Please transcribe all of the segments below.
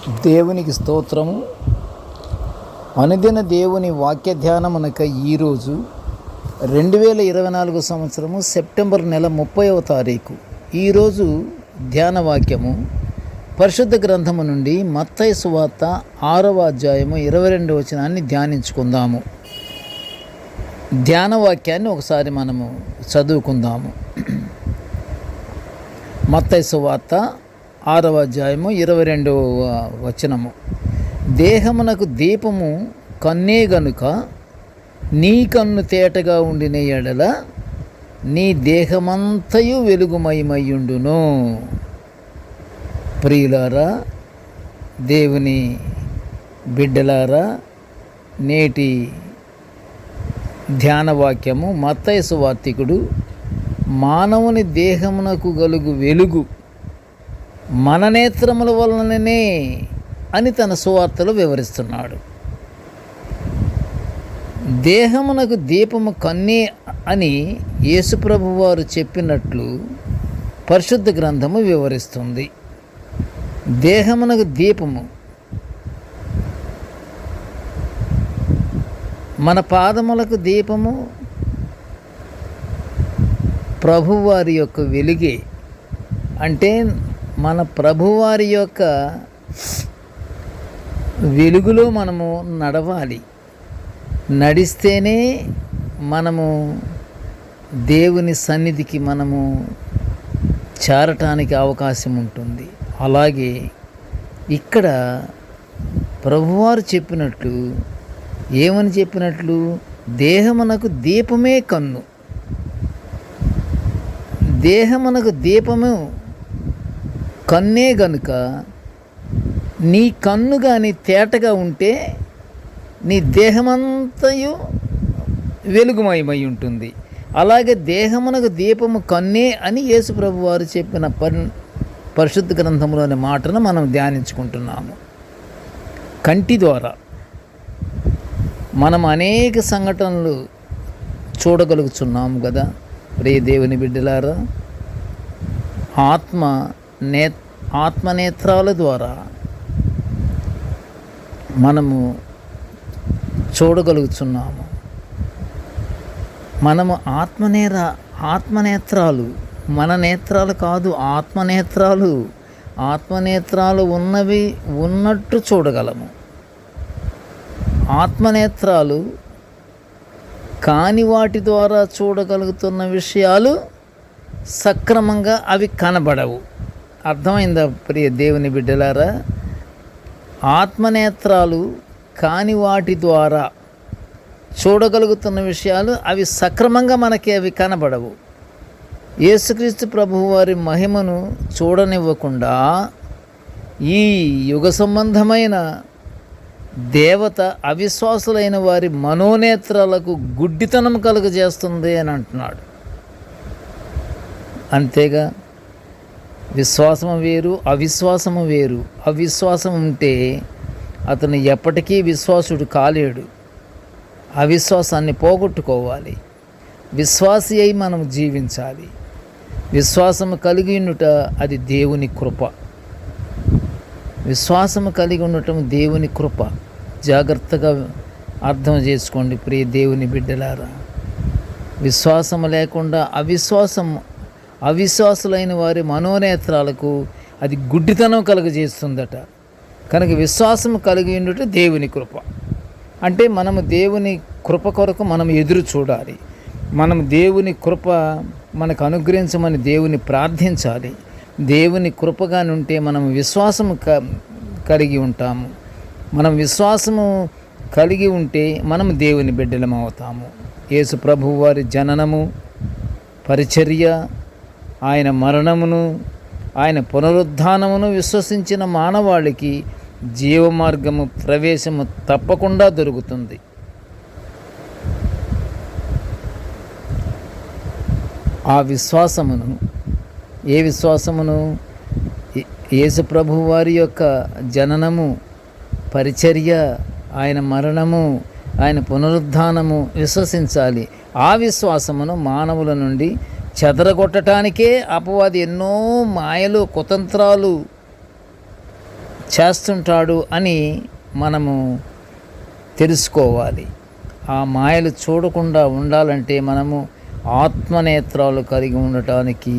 దేవునికి స్తోత్రము. అనుదిన దేవుని వాక్య ధ్యానమునక ఈరోజు 2024 సంవత్సరము సెప్టెంబర్ నెల 30వ తారీఖు. ఈరోజు ధ్యాన వాక్యము పరిశుద్ధ గ్రంథము నుండి మత్తయి సువార్త 6వ అధ్యాయము 22వ వచనాన్ని ధ్యానించుకుందాము. ధ్యాన వాక్యాన్ని ఒకసారి మనము చదువుకుందాము. మత్తయి సువార్త 6వ అధ్యాయము 22వ వచనము. దేహమునకు దీపము కన్నే గనుక నీ కన్ను తేటగా ఉండిన ఎడల నీ దేహమంతయు వెలుగుమయమయ్యుండును. ప్రియులారా, దేవుని బిడ్డలారా, నేటి ధ్యానవాక్యము మత్తయి సువార్తికుడు మానవుని దేహమునకు గలుగు వెలుగు మన నేత్రముల వలననే అని తన సువార్తలో వివరిస్తున్నాడు. దేహమునకు దీపము కన్నే అని యేసుప్రభు వారు చెప్పినట్లు పరిశుద్ధ గ్రంథము వివరిస్తుంది. దేహమునకు దీపము మన పాదములకు దీపము ప్రభువారి యొక్క వెలుగే. అంటే మన ప్రభువారి యొక్క వెలుగులో మనము నడవాలి. నడిస్తేనే మనము దేవుని సన్నిధికి మనము చేరటానికి అవకాశం ఉంటుంది. అలాగే ఇక్కడ ప్రభువారు చెప్పినట్లు ఏమని చెప్పినట్లు, దేహమునకు దీపమే కన్ను. దేహమునకు దీపము కన్నే గనుక నీ కన్ను కానీ తేటగా ఉంటే నీ దేహమంతయు వెలుగుమయమై ఉంటుంది. అలాగే దేహమునకు దీపము కన్నే అని యేసుప్రభు వారు చెప్పిన పరిశుద్ధ గ్రంథంలోని మాటను మనం ధ్యానించుకుంటున్నాము. కంటి ద్వారా మనం అనేక సంఘటనలు చూడగలుగుతున్నాము కదా ప్రియ దేవుని బిడ్డలారా. ఆత్మనేత్రాల ద్వారా మనము చూడగలుగుతున్నాము. మనము ఆత్మనేత్రాలు, మన నేత్రాలు కాదు, ఆత్మనేత్రాలు ఉన్నవి ఉన్నట్టు చూడగలము. ఆత్మనేత్రాలు కాని వాటి ద్వారా చూడగలుగుతున్న విషయాలు సక్రమంగా అవి కనబడవు. అర్థమైందా ప్రియ దేవుని బిడ్డలారా? ఆత్మనేత్రాలు కాని వాటి ద్వారా చూడగలుగుతున్న విషయాలు అవి సక్రమంగా మనకి అవి కనబడవు. యేసుక్రీస్తు ప్రభువు వారి మహిమను చూడనివ్వకుండా ఈ యుగ సంబంధమైన దేవత అవిశ్వాసులైన వారి మనోనేత్రాలకు గుడ్డితనం కలుగజేస్తుంది అని అంటున్నాడు. అంతేగా, విశ్వాసము వేరు, అవిశ్వాసము వేరు. అవిశ్వాసం ఉంటే అతను ఎప్పటికీ విశ్వాసుడు కాలేడు. అవిశ్వాసాన్ని పోగొట్టుకోవాలి. విశ్వాసి అయి మనం జీవించాలి. విశ్వాసము కలిగి ఉండుట అది దేవుని కృప. విశ్వాసము కలిగి ఉండటం దేవుని కృప. జాగ్రత్తగా అర్థం చేసుకోండి ప్రియ దేవుని బిడ్డలారా. విశ్వాసము లేకుండా అవిశ్వాసులైన వారి మనోనేత్రాలకు అది గుడ్డితనం కలుగజేస్తుందట. కనుక విశ్వాసము కలిగి ఉండుట దేవుని కృప. అంటే మనము దేవుని కృప కొరకు మనం ఎదురు చూడాలి. మనం దేవుని కృప మనకు అనుగ్రహించమని దేవుని ప్రార్థించాలి. దేవుని కృపగానుంటే మనం విశ్వాసము కలిగి ఉంటాము. మనం విశ్వాసము కలిగి ఉంటే మనం దేవుని బిడ్డలం అవుతాము. యేసు ప్రభువు వారి జననము, పరిచర్య, ఆయన మరణమును, ఆయన పునరుద్ధానమును విశ్వసించిన మానవాళికి జీవమార్గము, ప్రవేశము తప్పకుండా దొరుకుతుంది. ఆ విశ్వాసమును, ఏ విశ్వాసమును? యేసు ప్రభువు వారి యొక్క జననము, పరిచర్య, ఆయన మరణము, ఆయన పునరుద్ధానము విశ్వసించాలి. ఆ విశ్వాసమును మానవుల నుండి చెదరగొట్టడానికే అపవాది ఎన్నో మాయలు, కుతంత్రాలు చేస్తుంటాడు అని మనము తెలుసుకోవాలి. ఆ మాయలు చూడకుండా ఉండాలంటే మనము ఆత్మనేత్రాలు కలిగి ఉండటానికి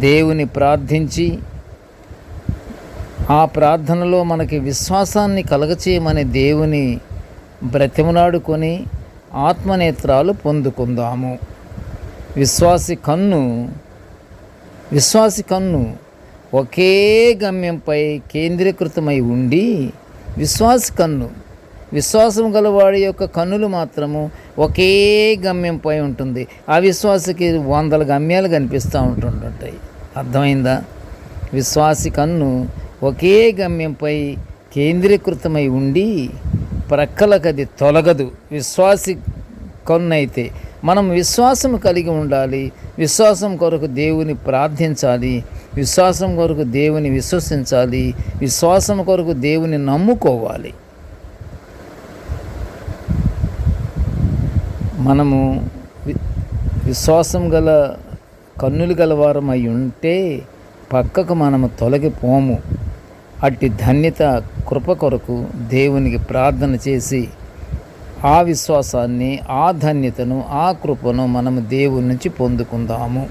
దేవుని ప్రార్థించి, ఆ ప్రార్థనలో మనకి విశ్వాసాన్ని కలగచేయమని దేవుని బ్రతిమలాడుకొని ఆత్మనేత్రాలు పొందుకుందాము. విశ్వాసి కన్ను ఒకే గమ్యంపై కేంద్రీకృతమై ఉండి, విశ్వాసం గలవాడి యొక్క కన్నులు మాత్రము ఒకే గమ్యంపై ఉంటుంది. ఆ విశ్వాసకి 100 గమ్యాలు కనిపిస్తూ ఉంటుంటాయి. అర్థమైందా? విశ్వాసి కన్ను ఒకే గమ్యంపై కేంద్రీకృతమై ఉండి ప్రక్కలకది తొలగదు. విశ్వాసి కన్ను అయితే మనం విశ్వాసం కలిగి ఉండాలి. విశ్వాసం కొరకు దేవుని ప్రార్థించాలి. విశ్వాసం కొరకు దేవుని విశ్వసించాలి. విశ్వాసం కొరకు దేవుని నమ్ముకోవాలి. మనము విశ్వాసం గల కన్నులు గలవారం అయి ఉంటే పక్కకు మనము తొలగిపోము. అట్టి ధన్యత కృప కొరకు దేవునికి ప్రార్థన చేసి ఆ విశ్వాసాన్ని, ఆ ధన్యతను, ఆ కృపను మనము దేవుని నుంచి పొందుకుందాము.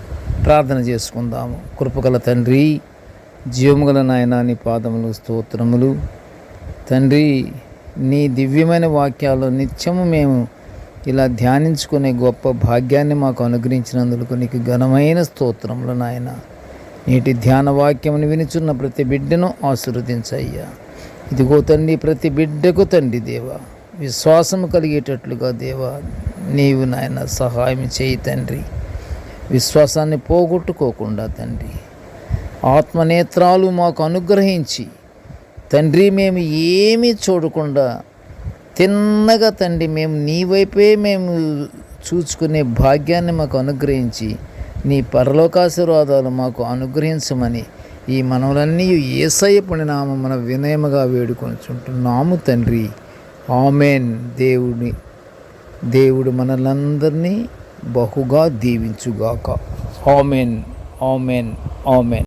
ప్రార్థన చేసుకుందాము. కృపగల తండ్రి, జీవముగల నాయన, నీ పాదములు స్తోత్రములు. తండ్రి, నీ దివ్యమైన వాక్యాలు నిత్యము మేము ఇలా ధ్యానించుకునే గొప్ప భాగ్యాన్ని మాకు అనుగ్రహించినందుకు నీకు ఘనమైన స్తోత్రములు నాయన. నేటి ధ్యాన వాక్యమును వినుచున్న ప్రతి బిడ్డను ఆశీర్వదించయ్యా. ఇదిగో తండ్రి, ప్రతి బిడ్డకు తండ్రి దేవా విశ్వాసము కలిగేటట్లుగా దేవా నీవు నాయన సహాయం చేయి తండ్రి. విశ్వాసాన్ని పోగొట్టుకోకుండా తండ్రి ఆత్మనేత్రాలు మాకు అనుగ్రహించి తండ్రి, మేము ఏమీ చూడకుండా తిన్నగా తండ్రి మేము నీ వైపే మేము చూసుకునే భాగ్యాన్ని మాకు అనుగ్రహించి నీ పరలోకాశీర్వాదాలు మాకు అనుగ్రహించమని ఈ మనవులన్నీ యేసయ్య పుణ్యనామమున వినయముగా వేడుకొనుచుంటున్నాము తండ్రి. ఆమెన్. దేవుడు మనలందరినీ బహుగా దీవించుగాక. Amen, amen, amen.